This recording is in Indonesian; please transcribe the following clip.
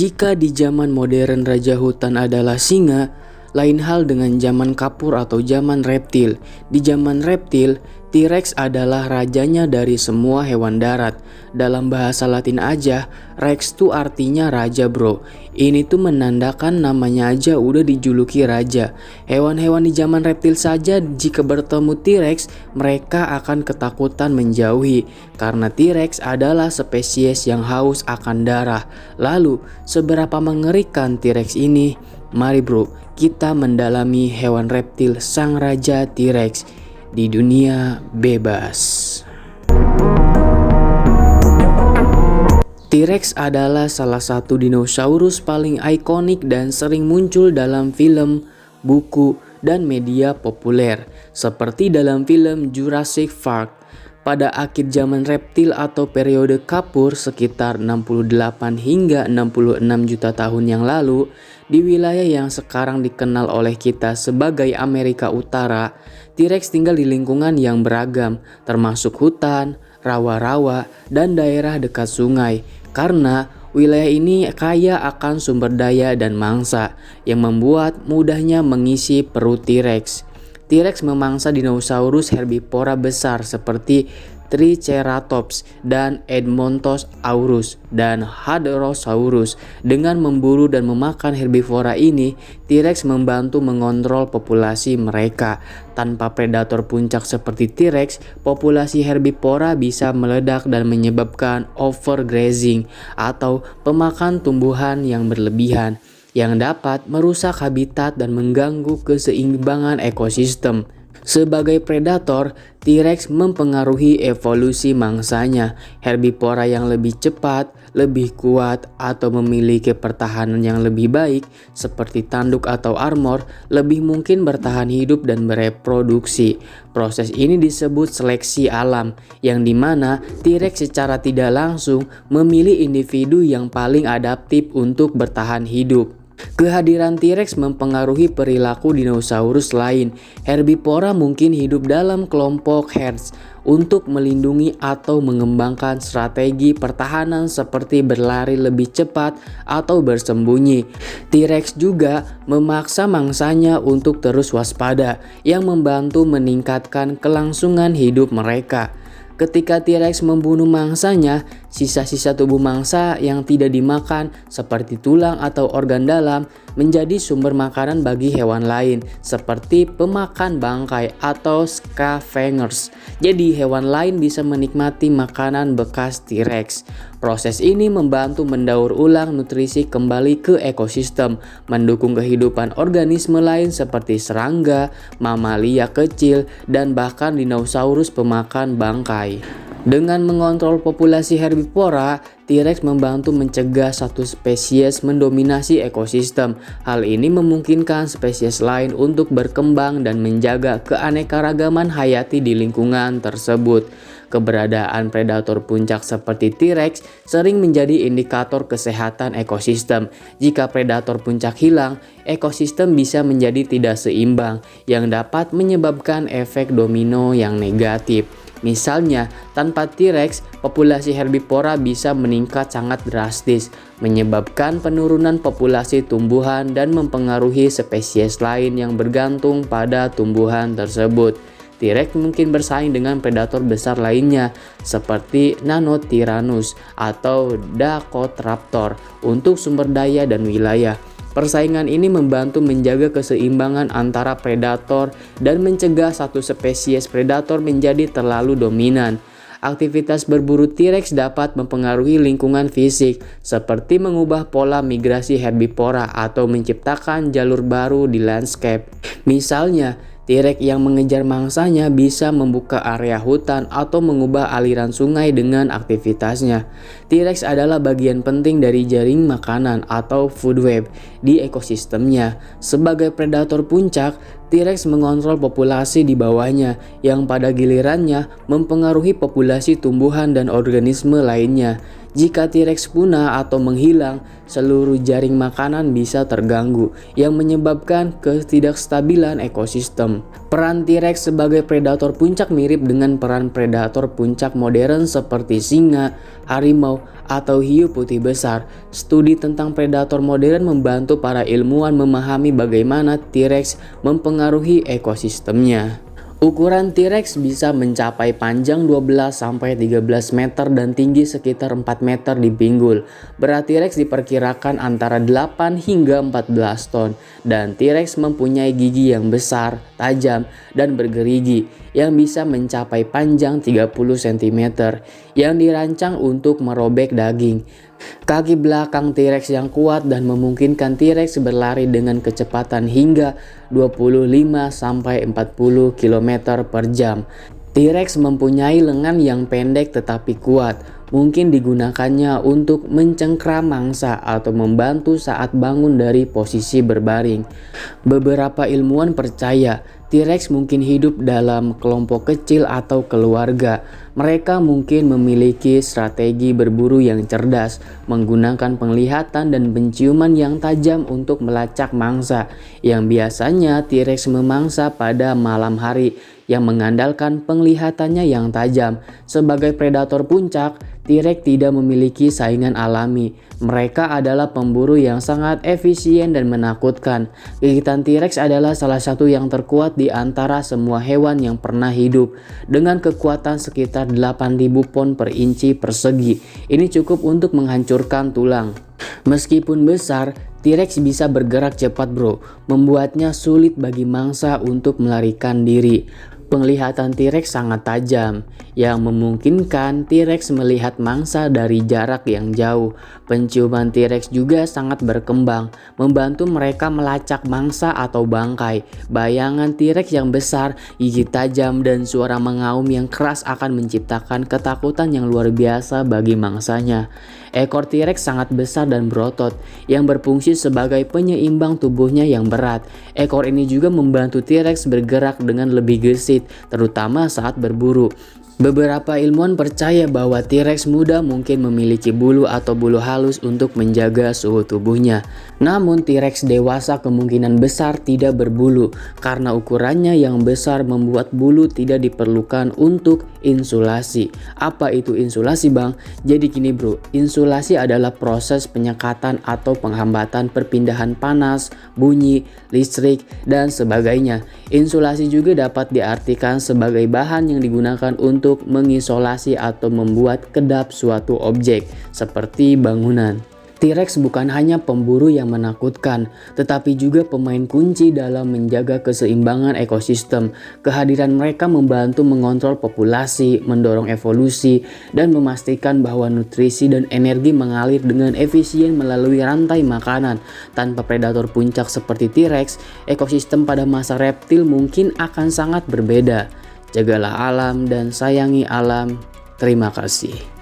Jika di zaman modern raja hutan adalah singa, lain hal dengan zaman kapur atau zaman reptil. Di zaman reptil, T-Rex adalah rajanya dari semua hewan darat. Dalam bahasa Latin aja, Rex tuh artinya raja bro. Ini tuh menandakan namanya aja udah dijuluki raja. Hewan-hewan di zaman reptil saja jika bertemu T-Rex, mereka akan ketakutan menjauhi. Karena T-Rex adalah spesies yang haus akan darah. Lalu, seberapa mengerikan T-Rex ini? Mari bro, kita mendalami hewan reptil sang raja T-Rex di dunia bebas. T-Rex adalah salah satu dinosaurus paling ikonik dan sering muncul dalam film, buku, dan media populer, seperti dalam film Jurassic Park. Pada akhir zaman reptil atau periode kapur sekitar 68 hingga 66 juta tahun yang lalu, di wilayah yang sekarang dikenal oleh kita sebagai Amerika Utara, T-Rex tinggal di lingkungan yang beragam, termasuk hutan, rawa-rawa, dan daerah dekat sungai. Karena wilayah ini kaya akan sumber daya dan mangsa yang membuat mudahnya mengisi perut T-Rex. T-Rex memangsa dinosaurus herbivora besar seperti Triceratops dan Edmontosaurus dan Hadrosaurus. Dengan memburu dan memakan herbivora ini, T-Rex membantu mengontrol populasi mereka. Tanpa predator puncak seperti T-Rex, populasi herbivora bisa meledak dan menyebabkan overgrazing atau pemakan tumbuhan yang berlebihan yang dapat merusak habitat dan mengganggu keseimbangan ekosistem. Sebagai predator, T-Rex mempengaruhi evolusi mangsanya. Herbivora yang lebih cepat, lebih kuat, atau memiliki pertahanan yang lebih baik, seperti tanduk atau armor, lebih mungkin bertahan hidup dan bereproduksi. Proses ini disebut seleksi alam, yang dimana T-Rex secara tidak langsung memilih individu yang paling adaptif untuk bertahan hidup. Kehadiran T-Rex mempengaruhi perilaku dinosaurus lain. Herbivora mungkin hidup dalam kelompok herds untuk melindungi atau mengembangkan strategi pertahanan seperti berlari lebih cepat atau bersembunyi. T-Rex juga memaksa mangsanya untuk terus waspada, yang membantu meningkatkan kelangsungan hidup mereka. Ketika T-Rex membunuh mangsanya, sisa-sisa tubuh mangsa yang tidak dimakan seperti tulang atau organ dalam menjadi sumber makanan bagi hewan lain seperti pemakan bangkai atau scavengers. Jadi hewan lain bisa menikmati makanan bekas T-Rex. Proses ini membantu mendaur ulang nutrisi kembali ke ekosistem, mendukung kehidupan organisme lain seperti serangga, mamalia kecil, dan bahkan dinosaurus pemakan bangkai. Dengan mengontrol populasi herbivora, T-Rex membantu mencegah satu spesies mendominasi ekosistem. Hal ini memungkinkan spesies lain untuk berkembang dan menjaga keanekaragaman hayati di lingkungan tersebut. Keberadaan predator puncak seperti T-Rex sering menjadi indikator kesehatan ekosistem. Jika predator puncak hilang, ekosistem bisa menjadi tidak seimbang, yang dapat menyebabkan efek domino yang negatif. Misalnya, tanpa T-Rex, populasi herbivora bisa meningkat sangat drastis, menyebabkan penurunan populasi tumbuhan dan mempengaruhi spesies lain yang bergantung pada tumbuhan tersebut. T-Rex mungkin bersaing dengan predator besar lainnya seperti Nanotyrannus atau Dakotraptor untuk sumber daya dan wilayah. Persaingan ini membantu menjaga keseimbangan antara predator dan mencegah satu spesies predator menjadi terlalu dominan. Aktivitas berburu T-Rex dapat mempengaruhi lingkungan fisik, seperti mengubah pola migrasi herbivora atau menciptakan jalur baru di landscape. Misalnya, T-Rex yang mengejar mangsanya bisa membuka area hutan atau mengubah aliran sungai dengan aktivitasnya. T-Rex adalah bagian penting dari jaring makanan atau food web di ekosistemnya. Sebagai predator puncak, T-Rex mengontrol populasi di bawahnya yang pada gilirannya mempengaruhi populasi tumbuhan dan organisme lainnya. Jika T-Rex punah atau menghilang, seluruh jaring makanan bisa terganggu yang menyebabkan ketidakstabilan ekosistem. Peran T-Rex sebagai predator puncak mirip dengan peran predator puncak modern seperti singa, harimau, atau hiu putih besar. Studi tentang predator modern membantu para ilmuwan memahami bagaimana T-Rex mempengaruhi ekosistemnya. Ukuran T-Rex bisa mencapai panjang 12-13 meter dan tinggi sekitar 4 meter di pinggul. Berat T-Rex diperkirakan antara 8 hingga 14 ton dan T-Rex mempunyai gigi yang besar, tajam, dan bergerigi yang bisa mencapai panjang 30 cm yang dirancang untuk merobek daging. Kaki belakang T-Rex yang kuat dan memungkinkan T-Rex berlari dengan kecepatan hingga 25-40 km per jam. T-Rex mempunyai lengan yang pendek tetapi kuat. Mungkin digunakannya untuk mencengkram mangsa atau membantu saat bangun dari posisi berbaring. Beberapa ilmuwan percaya T-Rex mungkin hidup dalam kelompok kecil atau keluarga. Mereka mungkin memiliki strategi berburu yang cerdas, menggunakan penglihatan dan penciuman yang tajam untuk melacak mangsa, yang biasanya T-Rex memangsa pada malam hari, yang mengandalkan penglihatannya yang tajam. Sebagai predator puncak, T-Rex tidak memiliki saingan alami. Mereka adalah pemburu yang sangat efisien dan menakutkan. Gigitan T-Rex adalah salah satu yang terkuat di antara semua hewan yang pernah hidup. Dengan kekuatan sekitar 8.000 pon per inci persegi, ini cukup untuk menghancurkan tulang. Meskipun besar, T-Rex bisa bergerak cepat bro, membuatnya sulit bagi mangsa untuk melarikan diri. Penglihatan T-Rex sangat tajam, yang memungkinkan T-Rex melihat mangsa dari jarak yang jauh. Penciuman T-Rex juga sangat berkembang, membantu mereka melacak mangsa atau bangkai. Bayangan T-Rex yang besar, gigi tajam, dan suara mengaum yang keras akan menciptakan ketakutan yang luar biasa bagi mangsanya. Ekor T-Rex sangat besar dan berotot, yang berfungsi sebagai penyeimbang tubuhnya yang berat. Ekor ini juga membantu T-Rex bergerak dengan lebih gesit, terutama saat berburu. Beberapa ilmuwan percaya bahwa T-Rex muda mungkin memiliki bulu atau bulu halus untuk menjaga suhu tubuhnya. Namun T-Rex dewasa kemungkinan besar tidak berbulu karena ukurannya yang besar membuat bulu tidak diperlukan untuk insulasi. Apa itu insulasi bang? Jadi gini bro, insulasi adalah proses penyekatan atau penghambatan perpindahan panas, bunyi, listrik, dan sebagainya. Insulasi juga dapat diartikan sebagai bahan yang digunakan untuk mengisolasi atau membuat kedap suatu objek seperti bangunan. T-Rex bukan hanya pemburu yang menakutkan, tetapi juga pemain kunci dalam menjaga keseimbangan ekosistem. Kehadiran mereka membantu mengontrol populasi, mendorong evolusi, dan memastikan bahwa nutrisi dan energi mengalir dengan efisien melalui rantai makanan. Tanpa predator puncak seperti T-Rex, ekosistem pada masa reptil mungkin akan sangat berbeda. Jagalah alam dan sayangi alam. Terima kasih.